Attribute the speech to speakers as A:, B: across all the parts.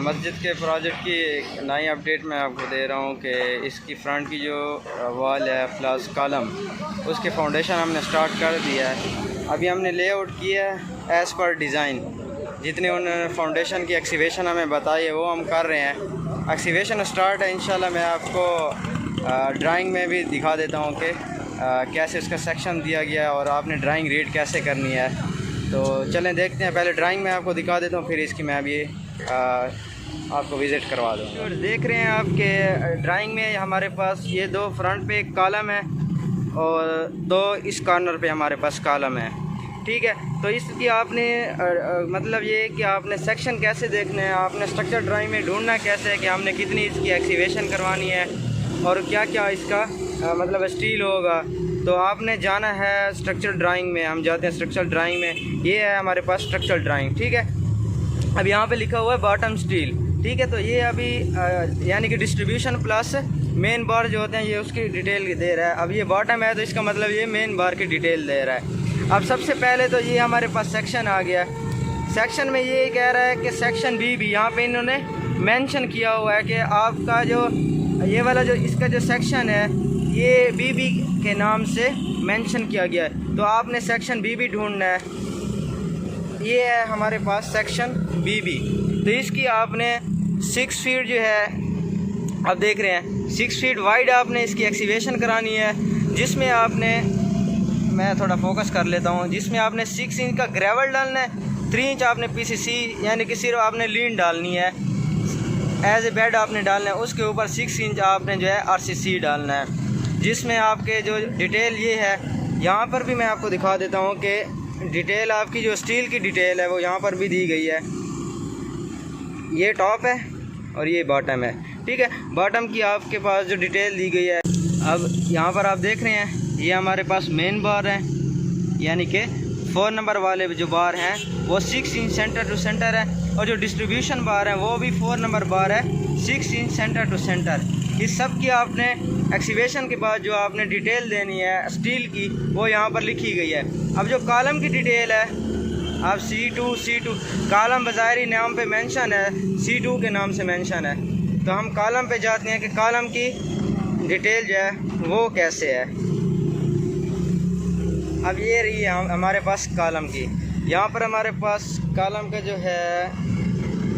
A: मस्जिद के प्रोजेक्ट की एक नई अपडेट मैं आपको दे रहा हूँ कि इसकी फ्रंट की जो वॉल है प्लस कॉलम, उसके फाउंडेशन हमने स्टार्ट कर दिया है। अभी हमने लेआउट किया है एज़ पर डिज़ाइन। जितने उन्होंने फाउंडेशन की एक्सीवेशन हमें बताई है वो हम कर रहे हैं। एक्सीवेशन स्टार्ट है, इंशाल्लाह मैं आपको ड्राइंग में भी दिखा देता हूँ कि कैसे इसका सेक्शन दिया गया है और आपने ड्राइंग रीड कैसे करनी है। तो चलें देखते हैं। पहले ड्राइंग में आपको दिखा देता हूँ, फिर इसकी मैं भी आपको विज़िट करवा दूँ। देख रहे हैं आपके ड्राइंग में हमारे पास ये दो फ्रंट पे एक कॉलम है और दो इस कॉर्नर पे हमारे पास कॉलम है। ठीक है, तो इसकी आपने मतलब ये कि आपने सेक्शन कैसे देखने हैं, आपने स्ट्रक्चर ड्राइंग में ढूंढना कैसे है कि हमने कितनी इसकी एक्सीवेशन करवानी है और क्या क्या इसका मतलब स्टील होगा। तो आपने जाना है स्ट्रक्चर ड्राइंग में। हम जाते हैं स्ट्रक्चर ड्राइंग में। ये है हमारे पास स्ट्रक्चर ड्राइंग। ठीक है, अब यहाँ पे लिखा हुआ है बॉटम स्टील। ठीक है, तो ये अभी यानी कि डिस्ट्रीब्यूशन प्लस मेन बार जो होते हैं ये उसकी डिटेल दे रहा है। अब ये बॉटम है तो इसका मतलब ये मेन बार की डिटेल दे रहा है। अब सबसे पहले तो ये हमारे पास सेक्शन आ गया। सेक्शन में ये कह रहा है कि सेक्शन बी भी यहाँ पे इन्होंने मेंशन किया हुआ है कि आपका जो ये वाला जो इसका जो सेक्शन है ये बीबी के नाम से मेंशन किया गया है। तो आपने सेक्शन बीबी ढूंढना है। ये है हमारे पास सेक्शन बीबी। तो इसकी आपने 6 फीट जो है, आप देख रहे हैं 6 फीट वाइड आपने इसकी एक्सीवेशन करानी है, जिसमें आपने, मैं थोड़ा फोकस कर लेता हूँ, जिसमें आपने 6 इंच का ग्रेवल डालना है, 3 इंच आपने पीसीसी यानी कि सिर्फ आपने लीन डालनी है, एज ए बेड आपने डालना है। उसके ऊपर 6 इंच आपने जो है आरसीसी डालना है, जिसमें आपके जो डिटेल ये है, यहाँ पर भी मैं आपको दिखा देता हूँ कि डिटेल आपकी जो स्टील की डिटेल है वो यहाँ पर भी दी गई है। ये टॉप है और ये बॉटम है। ठीक है, बॉटम की आपके पास जो डिटेल दी गई है। अब यहाँ पर आप देख रहे हैं ये हमारे पास मेन बार है, यानी कि 4 नंबर वाले जो बार हैं वो 6 इंच सेंटर टू सेंटर है, और जो डिस्ट्रीब्यूशन बार है वो भी 4 नंबर बार है, 6 इंच सेंटर टू सेंटर। इस सब की आपने एक्सीवेशन के बाद जो आपने डिटेल देनी है स्टील की वो यहाँ पर लिखी गई है। अब जो कॉलम की डिटेल है, अब C2 कॉलम बज़ाहिरी नाम पे मेंशन है, C2 के नाम से मेंशन है। तो हम कॉलम पे जाते हैं कि कॉलम की डिटेल जो है वो कैसे है। अब ये रही है हमारे पास कॉलम की। यहाँ पर हमारे पास कॉलम का जो है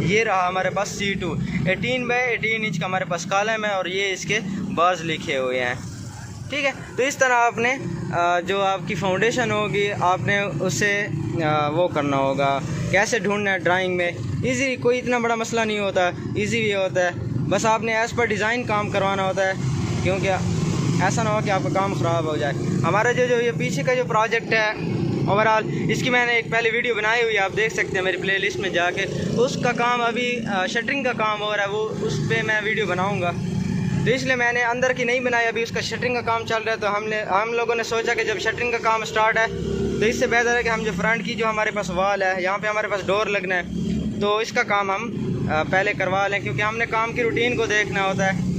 A: ये रहा हमारे पास C2 18 बाई 18 इंच का हमारे पास कॉलम है और ये इसके बार्स लिखे हुए हैं। ठीक है, तो इस तरह आपने जो आपकी फाउंडेशन होगी आपने उसे वो करना होगा, कैसे ढूंढना है ड्राइंग में। इजी, कोई इतना बड़ा मसला नहीं होता, इजी भी होता है। बस आपने एज़ पर डिज़ाइन काम करवाना होता है, क्योंकि ऐसा ना हो कि आपका काम ख़राब हो जाए। हमारा जो ये पीछे का जो प्रोजेक्ट है ओवरऑल, इसकी मैंने एक पहले वीडियो बनाई हुई है, आप देख सकते हैं मेरी प्लेलिस्ट में जाके। उसका काम अभी शटरिंग का काम हो रहा है, वो उस पर मैं वीडियो बनाऊंगा। तो इसलिए मैंने अंदर की नहीं बनाई, अभी उसका शटरिंग का काम चल रहा है। तो हम लोगों ने सोचा कि जब शटरिंग का काम स्टार्ट है तो इससे बेहतर है कि हम जो फ्रंट की जो हमारे पास वॉल है, यहाँ पे हमारे पास डोर लगना है, तो इसका काम हम पहले करवा लें, क्योंकि हमने काम की रूटीन को देखना होता है।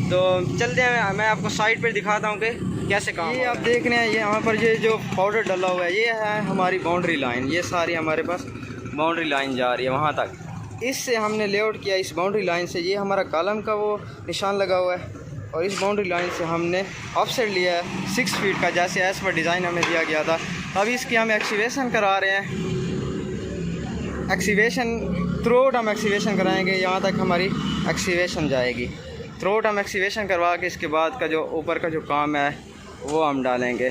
A: तो चलते हैं, मैं आपको साइड पर दिखाता हूँ कि कैसे काम। ये आप देख रहे हैं, ये यहाँ पर ये जो पाउडर डला हुआ है ये है हमारी बाउंड्री लाइन। ये सारी हमारे पास बाउंड्री लाइन जा रही है वहाँ तक। इससे हमने लेआउट किया, इस बाउंड्री लाइन से ये हमारा कॉलम का वो निशान लगा हुआ है, और इस बाउंड्री लाइन से हमने ऑफसेट लिया है 6 फीट का, जैसे एज़ पर डिज़ाइन हमें दिया गया था। अब इसकी हम एक्सीवेशन करा रहे हैं। एक्सीवेशन थ्रू आउट हम एक्सीवेशन कराएँगे, यहाँ तक हमारी एक्सीवेशन जाएगी। थ्रू आउट हम एक्सीवेशन करवा के इसके बाद का जो ऊपर का जो काम है वो हम डालेंगे।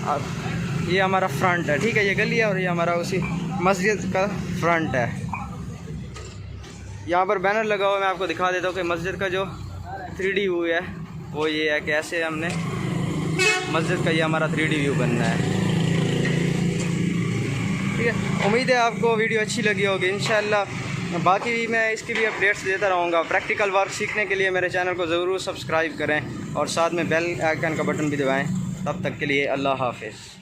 A: अब ये हमारा फ्रंट है। ठीक है, ये गली है और ये हमारा उसी मस्जिद का फ्रंट है। यहाँ पर बैनर लगा हुआ, मैं आपको दिखा देता हूँ कि मस्जिद का जो 3D व्यू है वो ये है, कैसे हमने मस्जिद का ये हमारा 3D व्यू बनना है। ठीक है, उम्मीद है आपको वीडियो अच्छी लगी होगी इंशाल्लाह। बाकी भी मैं इसकी भी अपडेट्स देता रहूँगा। प्रैक्टिकल वर्क सीखने के लिए मेरे चैनल को ज़रूर सब्सक्राइब करें और साथ में बेल आइकन का बटन भी दबाएं। तब तक के लिए अल्लाह हाफ़िज़।